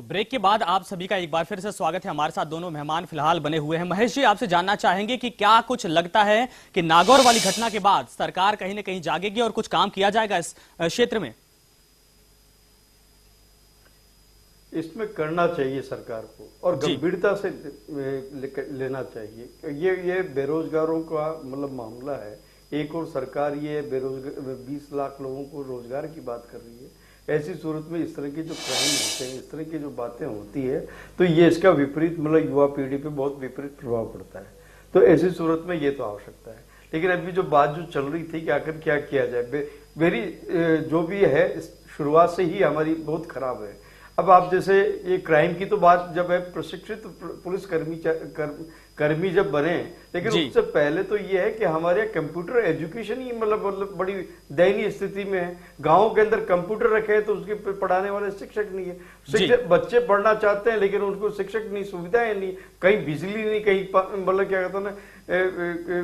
Break के बाद आप सभी का एक बार फिर से स्वागत है। हमारे साथ दोनों मेहमान फिलहाल बने हुए हैं। महेश जी, आपसे जानना चाहेंगे कि क्या कुछ लगता है कि नागौर वाली घटना के बाद सरकार कहीं न कहीं जागेगी और कुछ काम किया जाएगा इस क्षेत्र में? इसमें करना चाहिए सरकार को और गंभीरता से लेना चाहिए। ये बेरोजगारों का मतलब मामला है। एक और सरकार ये बेरोजगार 20 लाख लोगों को रोजगार की बात कर रही है। ऐसी सूरत में इस तरह की जो क्राइम होते हैं, इस तरह की जो बातें होती है, तो ये इसका विपरीत मतलब युवा पीढ़ी पे बहुत विपरीत प्रभाव पड़ता है। तो ऐसी सूरत में ये तो आवश्यकता है। लेकिन अभी जो बात जो चल रही थी कि आखिर क्या किया जाए, मेरी जो भी है शुरुआत से ही हमारी बहुत खराब है। अब आप जैसे ये क्राइम की तो बात जब है, प्रशिक्षित पुलिस कर्मी जब बने, लेकिन उससे पहले तो ये है कि हमारे कंप्यूटर एजुकेशन ही मतलब बड़ी दयनीय स्थिति में है। गांवों के अंदर कंप्यूटर रखे हैं तो उसके पढ़ाने वाले शिक्षक नहीं है। शिक्षक बच्चे पढ़ना चाहते हैं लेकिन उनको शिक्षक नहीं, सुविधाएं नहीं, कहीं बिजली नहीं, कहीं मतलब क्या कहते हैं ना,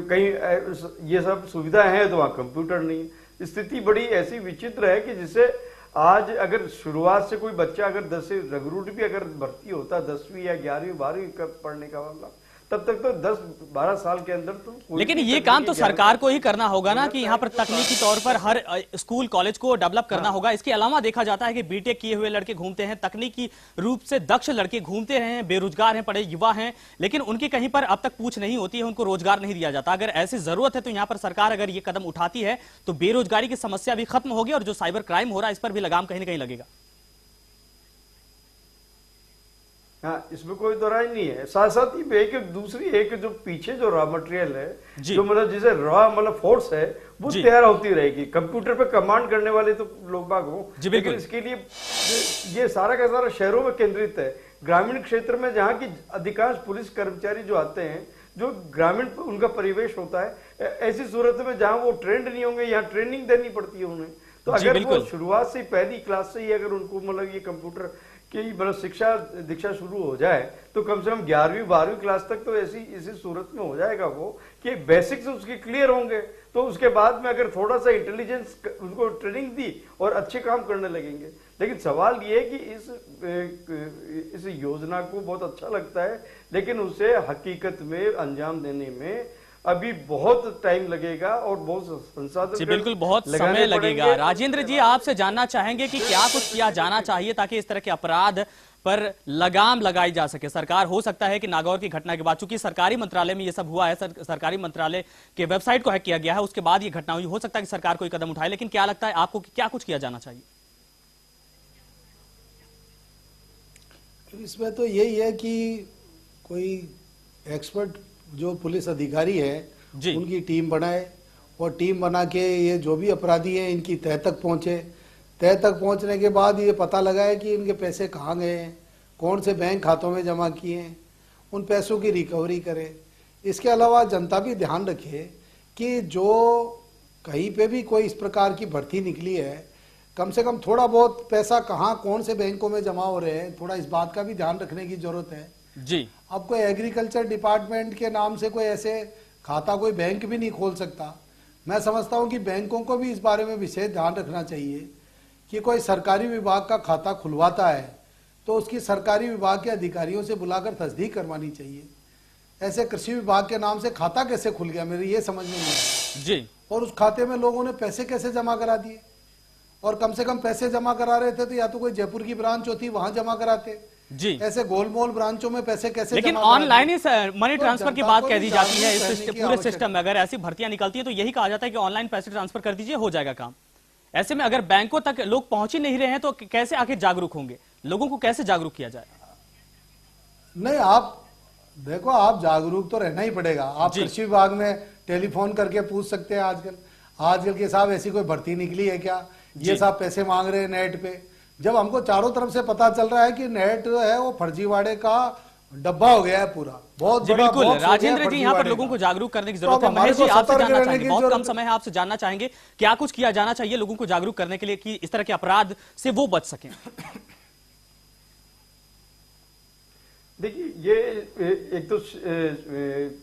कहीं ये सब सुविधाएं हैं तो वहाँ कंप्यूटर नहीं। स्थिति बड़ी ऐसी विचित्र है कि जिसे आज अगर शुरुआत से कोई बच्चा अगर 10 से रगरूट भी अगर भर्ती होता 10वीं या 11वीं 12वीं पढ़ने का मामला, तब तक तो 10-12 साल के अंदर तो। लेकिन ये काम तो सरकार को ही करना होगा ना कि यहाँ पर तकनीकी तौर पर हर स्कूल कॉलेज को डेवलप करना होगा। इसके अलावा देखा जाता है कि बीटेक किए हुए लड़के घूमते हैं, तकनीकी रूप से दक्ष लड़के घूमते रहे हैं, बेरोजगार हैं, पढ़े युवा हैं, लेकिन उनकी कहीं पर अब तक पूछ नहीं होती है, उनको रोजगार नहीं दिया जाता। अगर ऐसी जरूरत है तो यहाँ पर सरकार अगर ये कदम उठाती है तो बेरोजगारी की समस्या भी खत्म होगी और जो साइबर क्राइम हो रहा है इस पर भी लगाम कहीं ना कहीं लगेगा। हाँ, इसमें कोई दो राय नहीं है। साथ साथ ही एक दूसरी एक जो पीछे जो रॉ मटेरियल है, जो मतलब जिसे रॉ मतलब फोर्स है, वो तैयार होती रहेगी। कंप्यूटर पे कमांड करने वाले तो लोग बाग हो, लेकिन इसके लिए ये सारा का सारा शहरों में केंद्रित है। ग्रामीण क्षेत्र में जहाँ की अधिकांश पुलिस कर्मचारी जो आते हैं, जो ग्रामीण उनका परिवेश होता है, ऐसी सूरत में जहाँ वो ट्रेंड नहीं होंगे, यहाँ ट्रेनिंग देनी पड़ती है उन्हें। तो अगर वो शुरुआत से पहली क्लास से ही अगर उनको मतलब ये कंप्यूटर कि मतलब शिक्षा दीक्षा शुरू हो जाए तो कम से कम 11वीं 12वीं क्लास तक तो इसी सूरत में हो जाएगा वो कि बेसिक्स उसके क्लियर होंगे। तो उसके बाद में अगर थोड़ा सा इंटेलिजेंस उनको ट्रेनिंग दी और अच्छे काम करने लगेंगे। लेकिन सवाल ये है कि इस योजना को बहुत अच्छा लगता है, लेकिन उसे हकीकत में अंजाम देने में अभी बहुत टाइम लगेगा और बहुत संसाधन बिल्कुल बहुत समय लगेगा। राजेंद्र जी, आपसे जानना चाहेंगे कि क्या कुछ किया जाना चाहिए ताकि इस तरह के अपराध पर लगाम लगाई जा सके। सरकार हो सकता है कि नागौर की घटना के बाद, चूंकि सरकारी मंत्रालय में ये सब हुआ है, सरकारी मंत्रालय के वेबसाइट को हैक किया गया है, उसके बाद ये घटना हुई, हो सकता है कि सरकार कोई कदम उठाए, लेकिन क्या लगता है आपको कि क्या कुछ किया जाना चाहिए? इसमें तो यही है कि कोई एक्सपर्ट जो पुलिस अधिकारी है उनकी टीम बनाए और टीम बना के ये जो भी अपराधी हैं इनकी तह तक पहुंचे। तह तक पहुंचने के बाद ये पता लगाए कि इनके पैसे कहाँ गए हैं, कौन से बैंक खातों में जमा किए हैं, उन पैसों की रिकवरी करे। इसके अलावा जनता भी ध्यान रखे कि जो कहीं पे भी कोई इस प्रकार की भर्ती निकली है, कम से कम थोड़ा बहुत पैसा कहाँ कौन से बैंकों में जमा हो रहे हैं, थोड़ा इस बात का भी ध्यान रखने की जरूरत है जी। अब कोई एग्रीकल्चर डिपार्टमेंट के नाम से कोई ऐसे खाता कोई बैंक भी नहीं खोल सकता। मैं समझता हूं कि बैंकों को भी इस बारे में विशेष ध्यान रखना चाहिए कि कोई सरकारी विभाग का खाता खुलवाता है तो उसकी सरकारी विभाग के अधिकारियों से बुलाकर तस्दीक करवानी चाहिए। ऐसे कृषि विभाग के नाम से खाता कैसे खुल गया, मेरी ये समझ में नहीं आया जी। और उस खाते में लोगों ने पैसे कैसे जमा करा दिए, और कम से कम पैसे जमा करा रहे थे तो या तो कोई जयपुर की ब्रांच होती वहां जमा कराते जी। ऐसे गोलमोल ब्रांचों में पैसे कैसे, लेकिन ऑनलाइन ही मनी ट्रांसफर की बात कह दी जाती है इस पूरे सिस्टम में। अगर ऐसी भर्तियां निकलती है तो यही कहा जाता है कि ऑनलाइन पैसे ट्रांसफर कर दीजिए, हो जाएगा काम। ऐसे में अगर बैंकों तक लोग पहुंच ही नहीं रहे हैं तो कैसे आखिर जागरूक होंगे, लोगों को कैसे जागरूक किया जाए? नहीं, आप देखो, आप जागरूक तो रहना ही पड़ेगा। आप कृषि विभाग में टेलीफोन करके पूछ सकते हैं आजकल के साहब ऐसी कोई भर्ती निकली है क्या, ये साहब पैसे मांग रहे हैं नेट पे। जब हमको चारों तरफ से पता चल रहा है कि नेट है वो फर्जीवाड़े का डब्बा हो गया है पूरा, बहुत बड़ा। बिल्कुल राजेंद्र जी, यहाँ पर लोगों को जागरूक करने की जरूरत है। महेश जी, आपसे जानना चाहेंगे, बहुत कम समय है, आपसे जानना चाहेंगे क्या कुछ किया जाना चाहिए लोगों को जागरूक करने के लिए कि इस तरह के अपराध से वो बच सकें? देखिए, ये एक तो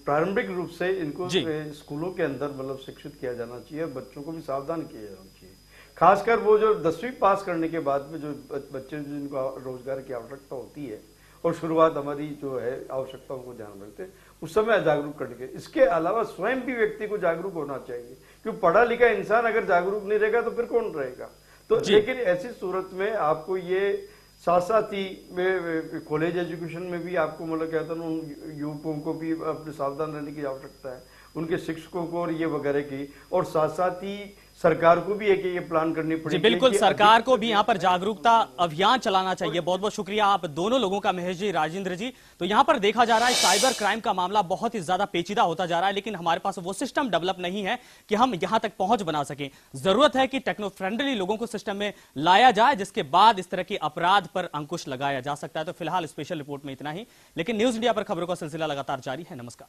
प्रारंभिक रूप से इनको स्कूलों के अंदर मतलब शिक्षित किया जाना चाहिए, बच्चों को भी सावधान किया जाना चाहिए। खासकर वो जो 10वीं पास करने के बाद में जो बच्चे जिनको रोजगार की आवश्यकता होती है और शुरुआत हमारी जो है आवश्यकताओं को ध्यान में रखते हैं, उस समय जागरूक करने के। इसके अलावा स्वयं भी व्यक्ति को जागरूक होना चाहिए, क्योंकि पढ़ा लिखा इंसान अगर जागरूक नहीं रहेगा तो फिर कौन रहेगा। तो लेकिन ऐसी सूरत में आपको ये साथ साथ ही में कॉलेज एजुकेशन में भी आपको मतलब कहता हूँ उन युवकों को भी अपने सावधान रहने की आवश्यकता है, उनके शिक्षकों को और ये वगैरह की, और साथ साथ ही सरकार को भी एक ये प्लान करनी पड़ेगी। बिल्कुल, सरकार को भी यहाँ पर जागरूकता अभियान चलाना चाहिए। बहुत बहुत शुक्रिया आप दोनों लोगों का, महेश जी, राजेंद्र जी। तो यहाँ पर देखा जा रहा है साइबर क्राइम का मामला बहुत ही ज्यादा पेचीदा होता जा रहा है, लेकिन हमारे पास वो सिस्टम डेवलप नहीं है कि हम यहाँ तक पहुंच बना सकें। जरूरत है कि टेक्नो फ्रेंडली लोगों को सिस्टम में लाया जाए, जिसके बाद इस तरह के अपराध पर अंकुश लगाया जा सकता है। तो फिलहाल स्पेशल रिपोर्ट में इतना ही, लेकिन न्यूज इंडिया पर खबरों का सिलसिला लगातार जारी है। नमस्कार।